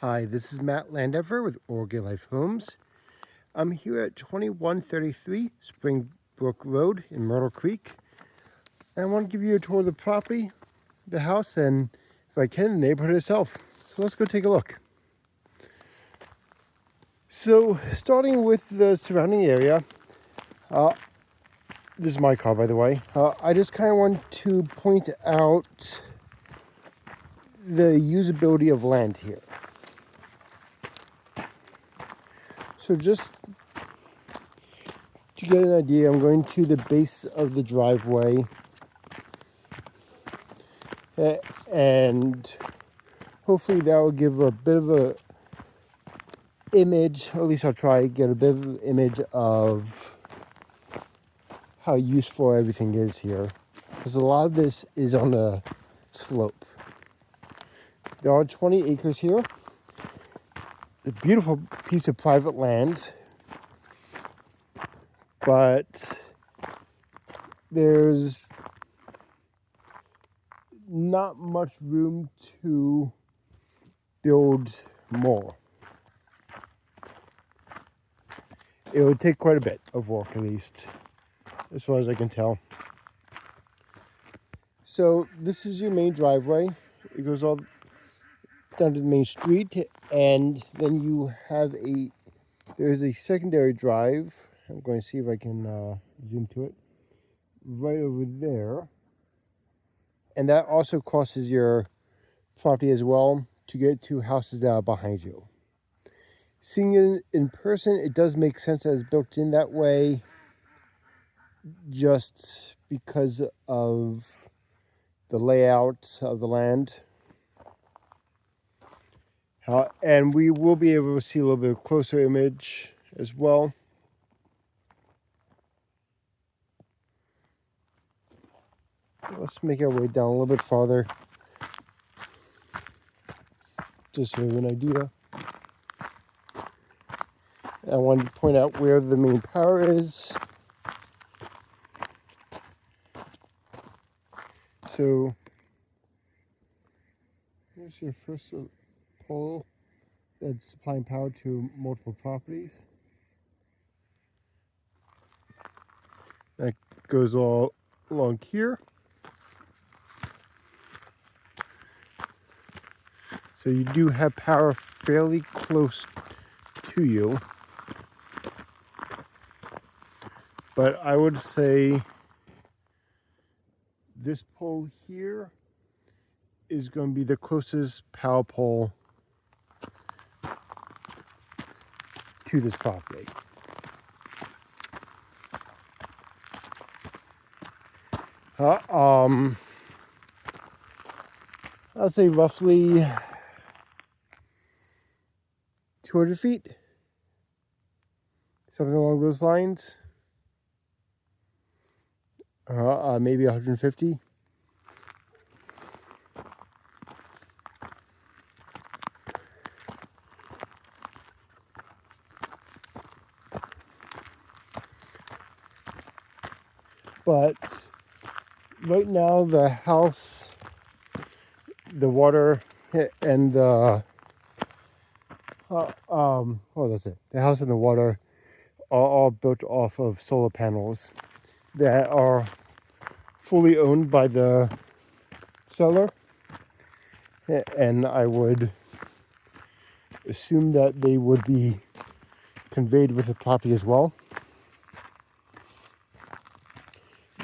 Hi, this is Matt Landever with Oregon Life Homes. I'm here at 2133 Brook Road in Myrtle Creek. And I want to give you a tour of the property, the house, and if I can, the neighborhood itself. So let's go take a look. So starting with the surrounding area, this is my car, by the way. I just kind of want to point out the usability of land here. So just to get an idea, I'm going to the base of the driveway, and hopefully that will give a bit of a image, at least I'll try to get a bit of an image of how useful everything is here, because a lot of this is on a slope. There are 20 acres here, a beautiful piece of private land, but there's not much room to build more. It would take quite a bit of work, at least, as far as I can tell. So this is your main driveway. It goes all down to the main street, and then you have there's a secondary drive. I'm going to see if I can zoom to it. Right over there. And that also crosses your property as well to get to houses that are behind you. Seeing it in person, it does make sense that it's built in that way, just because of the layout of the land. And we will be able to see a little bit closer image as well. Let's make our way down a little bit farther, just so you have an idea. I wanted to point out where the main power is. So here's your first pole that's supplying power to multiple properties. That goes all along here. So you do have power fairly close to you. But I would say this pole here is going to be the closest power pole to this property. I'd say roughly 200 feet, something along those lines. Maybe 150. But right now the house, the water, and the that's it. The house and the water are all built off of solar panels that are fully owned by the seller, and I would assume that they would be conveyed with the property as well.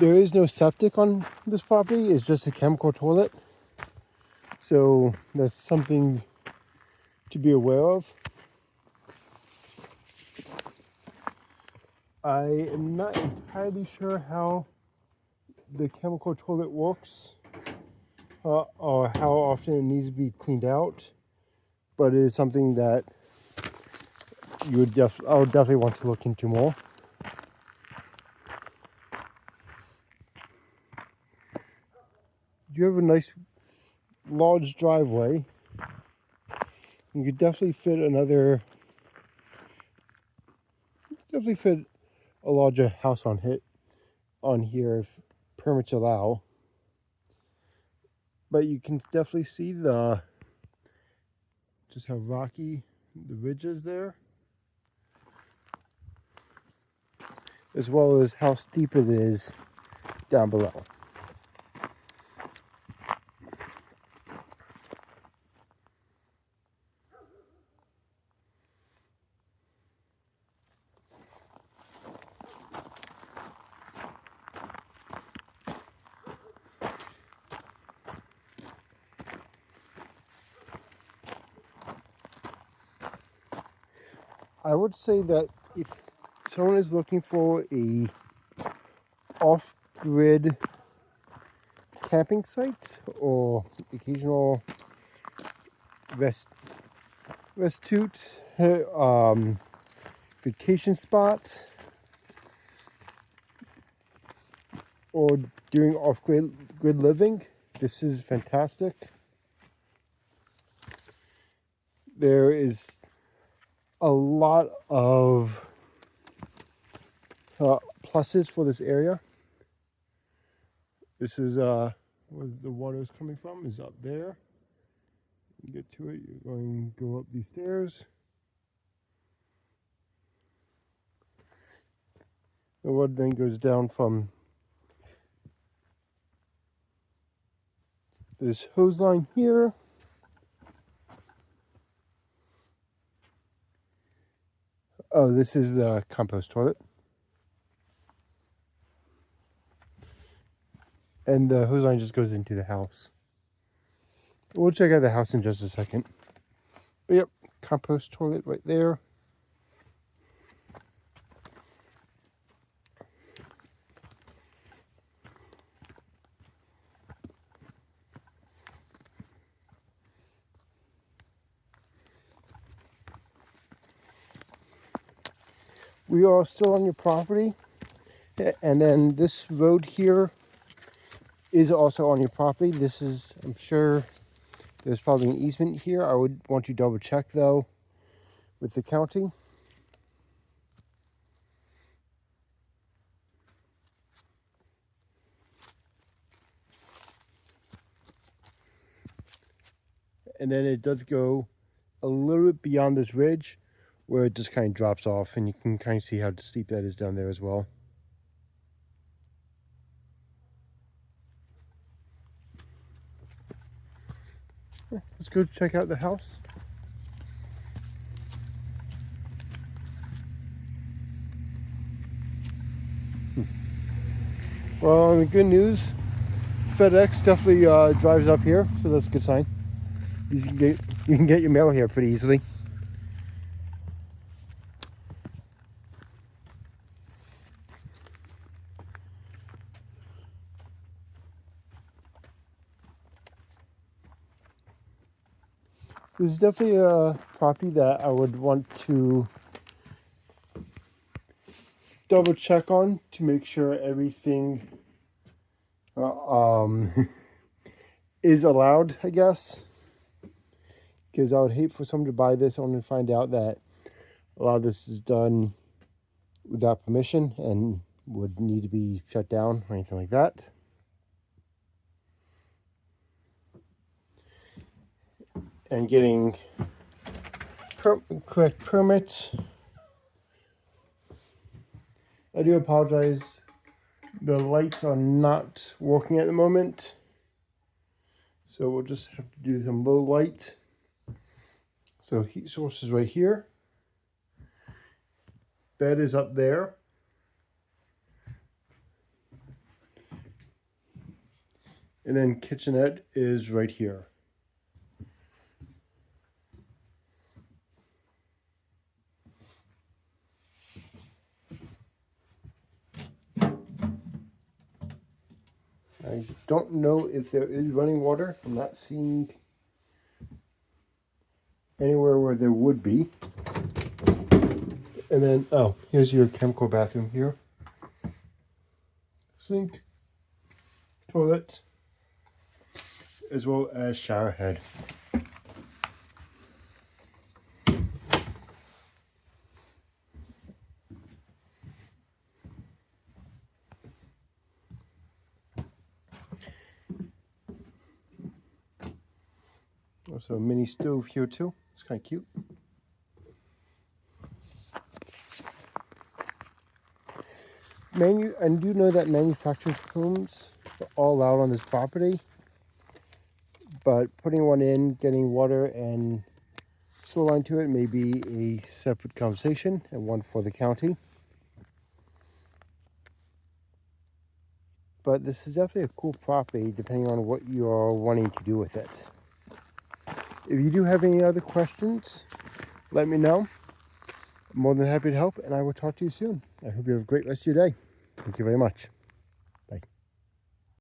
There is no septic on this property. It's just a chemical toilet, so that's something to be aware of. I am not entirely sure how the chemical toilet works, or how often it needs to be cleaned out, but it is something that I would definitely want to look into more. You have a nice large driveway. You could definitely fit a larger house on here if permits allow. But you can definitely see just just how rocky the ridge is there, as well as how steep it is down below. I would say that if someone is looking for a off-grid camping site or occasional restute vacation spot, or doing off-grid living, this is fantastic. There is a lot of pluses for this area. This is where the water is coming from, is up there. You get to it, you're going to go up these stairs. The water then goes down from this hose line here. Oh, this is the compost toilet. And the hose line just goes into the house. We'll check out the house in just a second. But yep, compost toilet right there. We are still on your property, and then this road here is also on your property. This is, I'm sure there's probably an easement here. I would want you to double check though with the county. And then it does go a little bit beyond this ridge where it just kind of drops off, and you can kind of see how steep that is down there as well. Let's go check out the house. Well, the good news, FedEx definitely drives up here, so that's a good sign. You can get your mail here pretty easily. This is definitely a property that I would want to double check on to make sure everything is allowed, I guess. Because I would hate for someone to buy this only to find out that a lot of this is done without permission and would need to be shut down or anything like that. And getting correct permits. I do apologize. The lights are not working at the moment, so we'll just have to do some low light. So heat source is right here. Bed is up there. And then kitchenette is right here. I don't know if there is running water. I'm not seeing anywhere where there would be. And then, oh, here's your chemical bathroom here. Sink, toilet, as well as shower head. Also a mini stove here too. It's kind of cute. I do know that manufacturer's homes are all allowed on this property, but putting one in, getting water and sewer line to it may be a separate conversation and one for the county. But this is definitely a cool property depending on what you're wanting to do with it. If you do have any other questions, let me know. I'm more than happy to help, and I will talk to you soon. I hope you have a great rest of your day. Thank you very much.